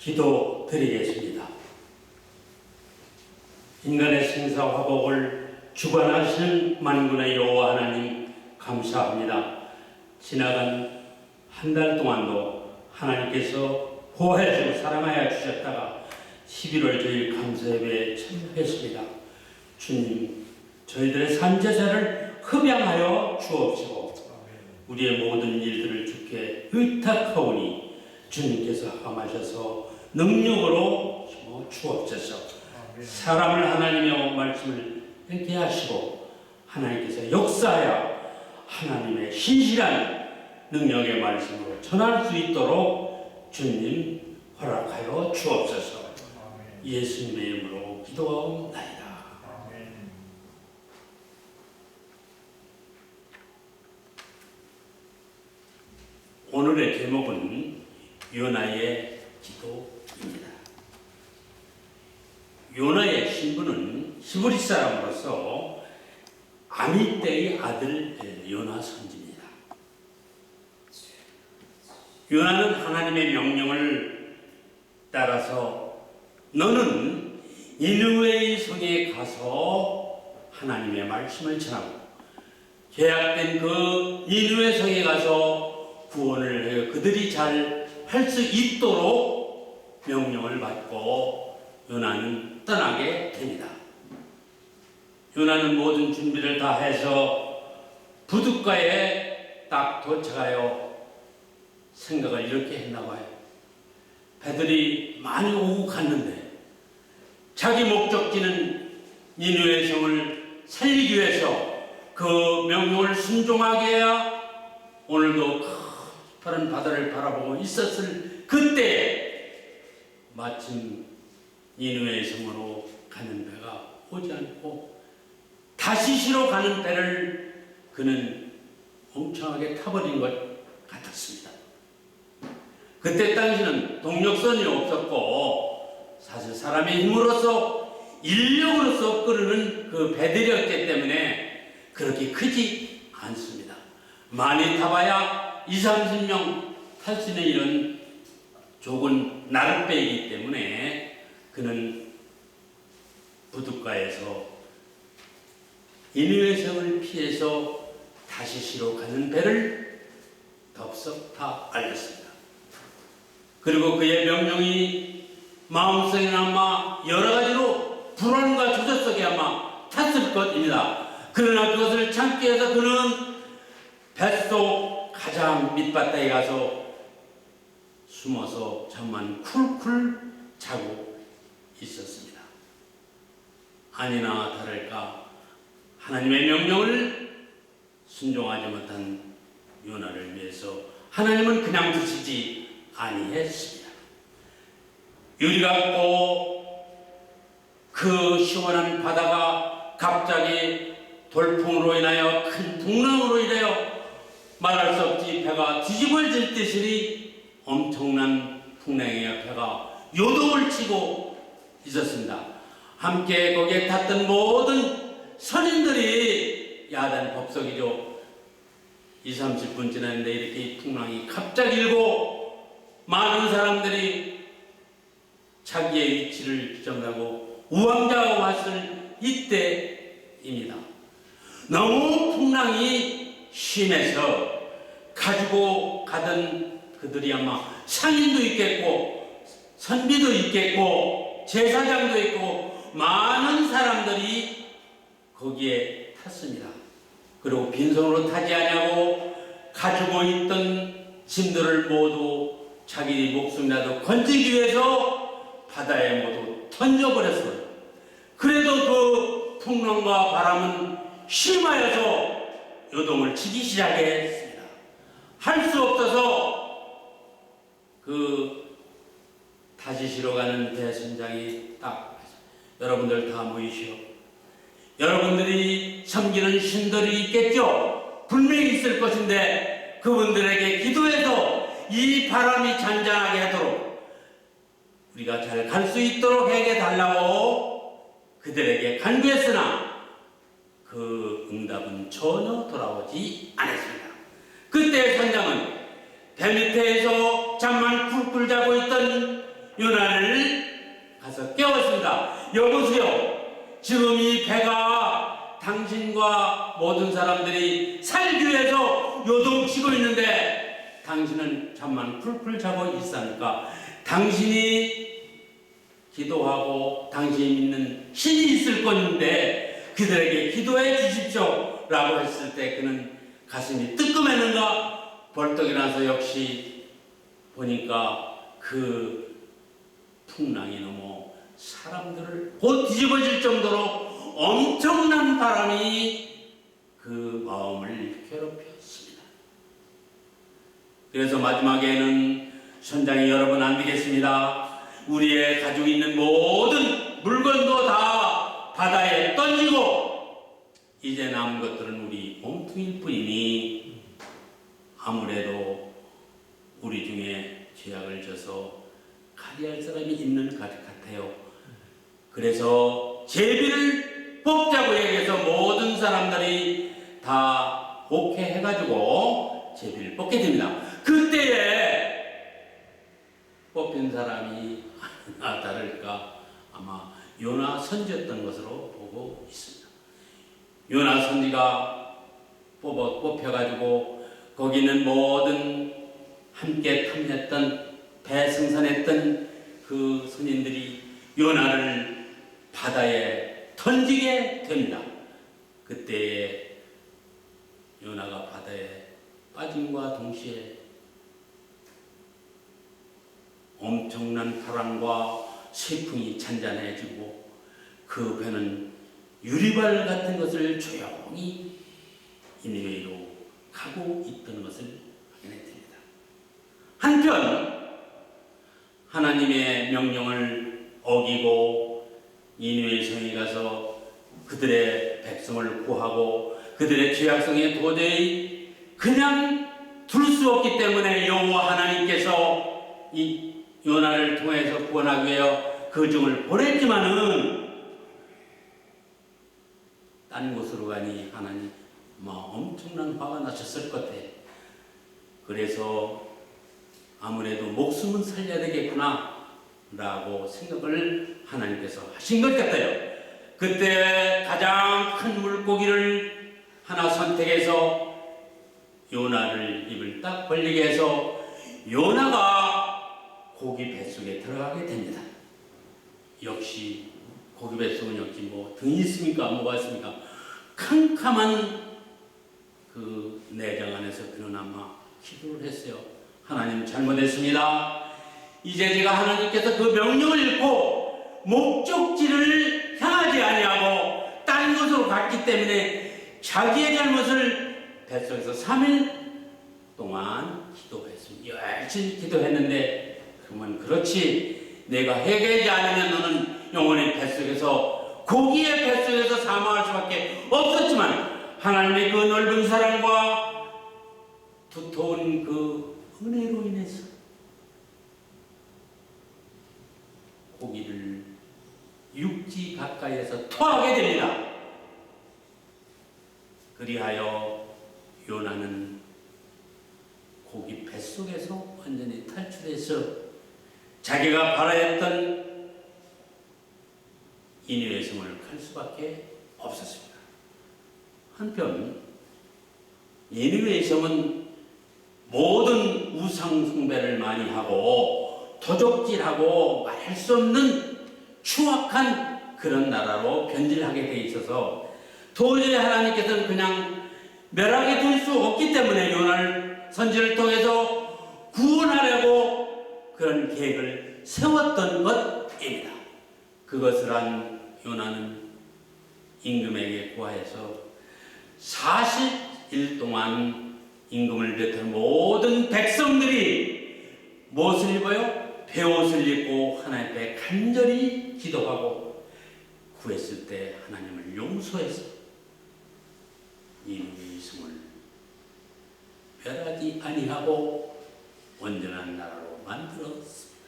기도드리겠습니다. 인간의 생사화복을 주관하시는 만군의 여호와 하나님 감사합니다. 지나간 한 달 동안도 하나님께서 보호해주고 사랑하여 주셨다가 11월 주일 감사예배에 참여했습니다. 주님, 저희들의 산제사를 흡양하여 주옵시고 우리의 모든 일들을 주께 의탁하오니 주님께서 함하셔서 능력으로 주옵소서. 사람을 하나님의 말씀을 읽게 하시고 하나님께서 역사하여 하나님의 신실한 능력의 말씀으로 전할 수 있도록 주님 허락하여 주옵소서. 예수님의 이름으로 기도하옵나이다. 오늘의 제목은 요나의 기도입니다. 요나의 신부는 히브리 사람으로서 아미떼의 아들 요나 선지입니다. 요나는 하나님의 명령을 따라서 너는 니느웨의 성에 가서 하나님의 말씀을 전하고 계약된 그 니느웨 성에 가서 구원을 해 그들이 잘 할 수 있도록 명령을 받고 요나는 떠나게 됩니다. 요나는 모든 준비를 다 해서 부둣가에 딱 도착하여 생각을 이렇게 했나 봐요. 배들이 많이 오고 갔는데 자기 목적지는 니느웨 성을 살리기 위해서 그 명령을 순종하게 해야 오늘도 파란 바다를 바라보고 있었을 그때 마침 니느웨 성으로 가는 배가 오지 않고 다시시로 가는 배를 그는 멍청하게 타버린 것 같았습니다. 그때 당시는 동력선이 없었고 사실 사람의 힘으로서 인력으로서 끄르는 그 배들이었기 때문에 그렇게 크지 않습니다. 많이 타봐야 20-30명 탈 수 있는 이런 좁은 나룻배이기 때문에 그는 부둣가에서 니느웨 성을 피해서 다시시로 가는 배를 덥석 다 알렸습니다. 그리고 그의 명령이 마음속에 아마 여러 가지로 불안과 조절 속에 아마 탔을 것입니다. 그러나 그것을 참기 위해서 그는 뱃속 가장 밑바닥에 가서 숨어서 잠만 쿨쿨 자고 있었습니다. 아니나 다를까 하나님의 명령을 순종하지 못한 요나를 위해서 하나님은 그냥 두시지 아니했습니다. 유리 같고 그 시원한 바다가 갑자기 돌풍으로 인하여 큰 풍랑으로 인하여 말할 수 없이 배가 뒤집어질 듯이 엄청난 풍랑에 배가 요동을 치고 있었습니다. 함께 거기에 탔던 모든 선인들이 야단 법석이죠. 20-30분 지났는데 이렇게 풍랑이 갑자기 일고 많은 사람들이 자기의 위치를 지정하고 우왕좌왕 왔을 이때입니다. 너무 풍랑이 심해서 가지고 가던 그들이 아마 상인도 있겠고 선비도 있겠고 제사장도 있고 많은 사람들이 거기에 탔습니다. 그리고 빈손으로 타지 않냐고 가지고 있던 짐들을 모두 자기 목숨이라도 건지기 위해서 바다에 모두 던져버렸어요. 그래도 그 풍랑과 바람은 심하여서 요동을 치기 시작했습니다. 할 수 없어서 그 다시시로 가는 배선장이 딱 여러분들 다 모이시오. 여러분들이 섬기는 신들이 있겠죠. 분명히 있을 것인데 그분들에게 기도해서 이 바람이 잔잔하게 하도록 우리가 잘 갈 수 있도록 해달라고 그들에게 간구했으나 그 응답은 전혀 돌아오지 않았습니다. 그때 선장은 배 밑에서 잠만 쿨쿨 자고 있던 요나를 가서 깨웠습니다. 여보세요. 지금 이 배가 당신과 모든 사람들이 살기 위해서 요동치고 있는데 당신은 잠만 풀풀 자고 있으니까 당신이 기도하고 당신이 믿는 신이 있을 건데 그들에게 기도해 주십시오 라고 했을 때 그는 가슴이 뜨끔했는가 벌떡 일어나서 역시 보니까 그 풍랑이 넘어 사람들을 곧 뒤집어질 정도로 엄청난 바람이 그 마음을 괴롭혔습니다. 그래서 마지막에는 선장이 여러분 안 되겠습니다. 우리의 가지고 있는 모든 물건도 다 바다에 던지고 이제 남은 것들은 우리 몸뚱이일 뿐이니 아무래도 우리 중에 죄악을 져서 가리할 사람이 있는 것 같아요. 그래서 제비를 뽑자고 얘기해서 모든 사람들이 다 오케해가지고 제비를 뽑게 됩니다. 그때에 뽑힌 사람이 아니나 다를까 아마 요나 선지였던 것으로 보고 있습니다. 요나 선지가 뽑혀가지고 거기는 모든 함께 탐냈던 배 승선했던 그 선인들이 요나를 바다에 던지게 됩니다. 그때 요나가 바다에 빠짐과 동시에 엄청난 바람과 세풍이 잔잔해지고 그 배는 유리발 같은 것을 조용히 니느웨이로 가고 있던 것을 확인해 듭니다. 한편 하나님의 명령을 어기고 니느웨 성에 가서 그들의 백성을 구하고 그들의 죄악성에 도저히 그냥 둘 수 없기 때문에 여호와 하나님께서 이 요나를 통해서 구원하기 위하여 그 종을 보냈지만은 딴 곳으로 가니 하나님 엄청난 화가 나셨을 것 같아. 그래서 아무래도 목숨은 살려야 되겠구나 라고 생각을 하나님께서 하신 것 같아요. 그때 가장 큰 물고기를 하나 선택해서 요나를 입을 딱 벌리게 해서 요나가 고기 뱃속에 들어가게 됩니다. 역시 고기 뱃속은 역시 뭐 등이 있습니까? 뭐가 있습니까? 캄캄한 그 내장 안에서 그는 아마 기도를 했어요. 하나님 잘못했습니다. 이제 제가 하나님께서 그 명령을 잃고 목적지를 향하지 아니하고 딴 곳으로 갔기 때문에 자기의 잘못을 뱃속에서 3일 동안 기도했습니다. 열심히 기도했는데 그러면 그렇지 내가 회개하지 않으면 너는 영원히 뱃속에서 고기의 뱃속에서 사망할 수밖에 없었지만 하나님의 그 넓은 사랑과 두터운 그 은혜로 인해서 고기를 육지 가까이에서 토하게 됩니다. 그리하여 요나는 고기 뱃속에서 완전히 탈출해서 자기가 바라했던 니느웨 성을 갈 수밖에 없었습니다. 한편 니느웨 성은 모든 우상 숭배를 많이 하고 도적질하고 말할 수 없는 추악한 그런 나라로 변질하게 돼 있어서 도저히 하나님께서는 그냥 멸하게 될 수 없기 때문에 요나를 선지를 통해서 구원하려고 그런 계획을 세웠던 것입니다. 그것을 한 요나는 임금에게 구하여서 40일 동안 임금을 비롯한 모든 백성들이 무엇을 입어요? 베옷을 입고 하나님 앞에 간절히 기도하고 구했을 때 하나님을 용서해서 니느웨 성을 멸하지 아니하고 온전한 나라로 만들었습니다.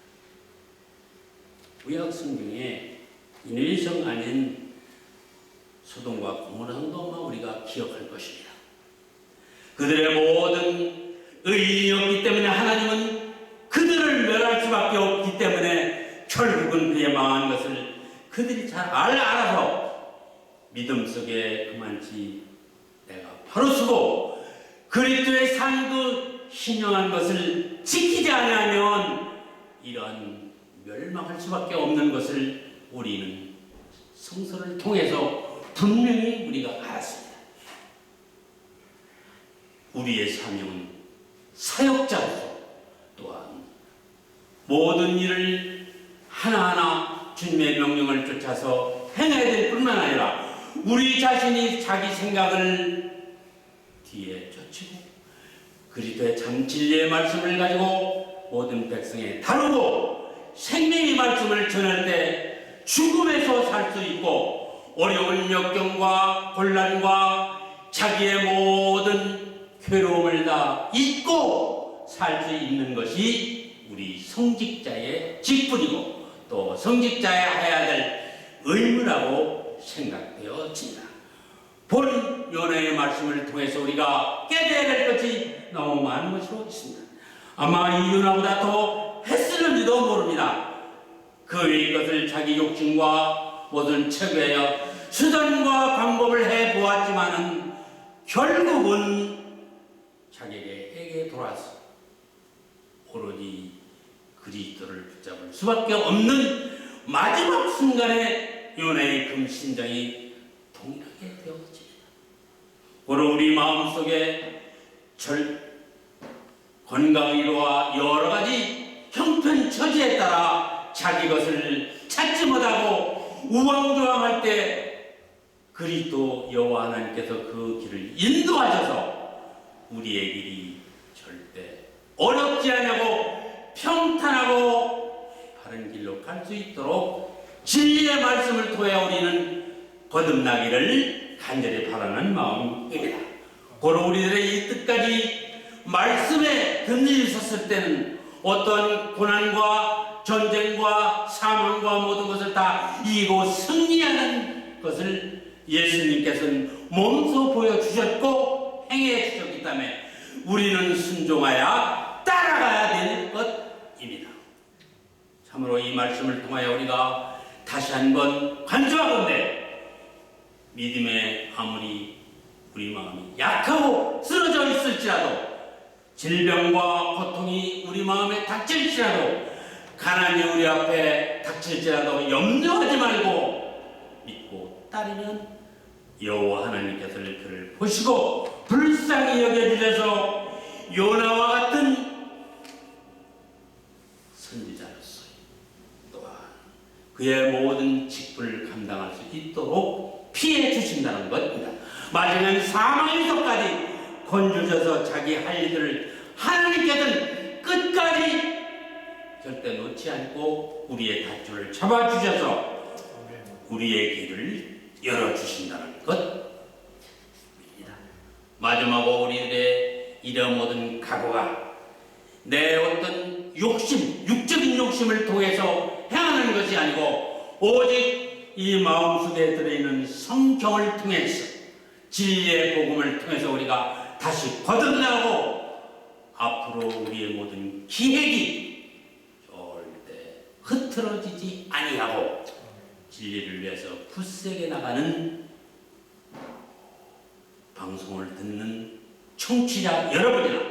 구약 성경에 니느웨 성 아닌 소돔과 고모라 성도만 우리가 기억할 것입니다. 그들의 모든 의인이었기 때문에 하나님은 그들을 멸할 수밖에 없기 때문에 그들이 잘 알아서 믿음 속에 그만치 내가 바로 서고 그리스도의 산 신령한 것을 지키지 않으면 이러한 멸망할 수밖에 없는 것을 우리는 성서를 통해서 분명히 우리가 알았습니다. 우리의 사명은 사역자로서 또한 모든 일을 하나하나 주님의 명령을 쫓아서 행해야 될 뿐만 아니라 우리 자신이 자기 생각을 뒤에 쫓고 그리스도의 참 진리의 말씀을 가지고 모든 백성에 다루고 생명의 말씀을 전할 때 죽음에서 살 수 있고 어려운 역경과 곤란과 자기의 모든 괴로움을 다 잊고 살 수 있는 것이 우리 성직자의 직분이고 또 성직자야 해야 될 의무라고 생각되어집니다. 본 요나의 말씀을 통해서 우리가 깨달아야 될 것이 너무 많은 것으로 있습니다. 아마 이 요나보다 더 했을는지도 모릅니다. 그의 것을 자기 욕심과 모든 체계와 수단과 방법을 해보았지만은 결국은 자기에게 돌아서 오로지 그리스도를 붙잡을 수밖에 없는 마지막 순간에 요나의 금심장이 동일하게 되어집니다. 바로 우리 마음속에 건강위로와 여러 가지 형편처지에 따라 자기 것을 찾지 못하고 우왕좌왕할 때 그리스도 여호와 하나님께서 그 길을 인도하셔서 우리의 길이 절대 어렵지 않냐고 평탄하고 바른 길로 갈 수 있도록 진리의 말씀을 통해 우리는 거듭나기를 간절히 바라는 마음입니다. 고로 우리들의 이 뜻까지 말씀에 든든히 섰을 때는 어떤 고난과 전쟁과 사망과 모든 것을 다 이기고 승리하는 것을 예수님께서는 몸소 보여주셨고 행해 주셨기 때문에 우리는 순종하여 따라가야 될 것입니다. 참으로 이 말씀을 통하여 우리가 다시 한번 간주하건대 믿음에 아무리 우리 마음이 약하고 쓰러져 있을지라도 질병과 고통이 우리 마음에 닥칠지라도 가난이 우리 앞에 닥칠지라도 염려하지 말고 믿고 따르면 여호와 하나님께서 그를 보시고 불쌍히 여겨주셔서 요나와 같은 선지자로서 또한 그의 모든 직분을 감당할 수 있도록 피해 주신다는 것입니다. 마지막엔 사망에서까지 건져져서 자기 할 일들을 하나님께서는 끝까지 절대 놓지 않고 우리의 닷줄을 잡아주셔서 우리의 길을 열어주신다는 것입니다. 마지막으로 우리들의 이런 모든 각오가 내 어떤 욕심, 육적인 욕심을 통해서 행하는 것이 아니고 오직 이 마음속에 들어있는 성경을 통해서 진리의 복음을 통해서 우리가 다시 거듭나고 앞으로 우리의 모든 기획이 절대 흐트러지지 아니하고 진리를 위해서 굳세게 나가는 방송을 듣는 청취자 여러분이나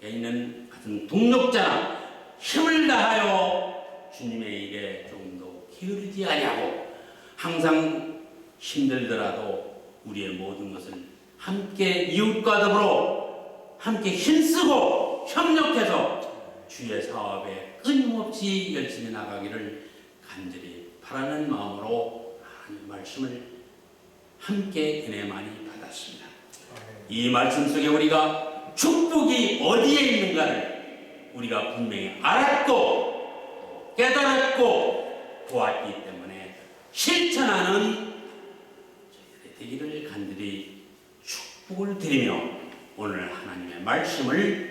있는 같은 동력자나 힘을 다하여 주님의 일에 조금 더 기울이지 아니하고 항상 힘들더라도 우리의 모든 것을 함께 이웃과 더불어 함께 힘쓰고 협력해서 주의 사업에 끊임없이 열심히 나가기를 간절히 바라는 마음으로 하나님의 말씀을 함께 은혜 많이 받았습니다. 이 말씀 속에 우리가 축복이 어디에 있는가를 우리가 분명히 알았고 깨달았고 보았기 때문에 실천하는 저희들의 되기를 간절히 축복을 드리며 오늘 하나님의 말씀을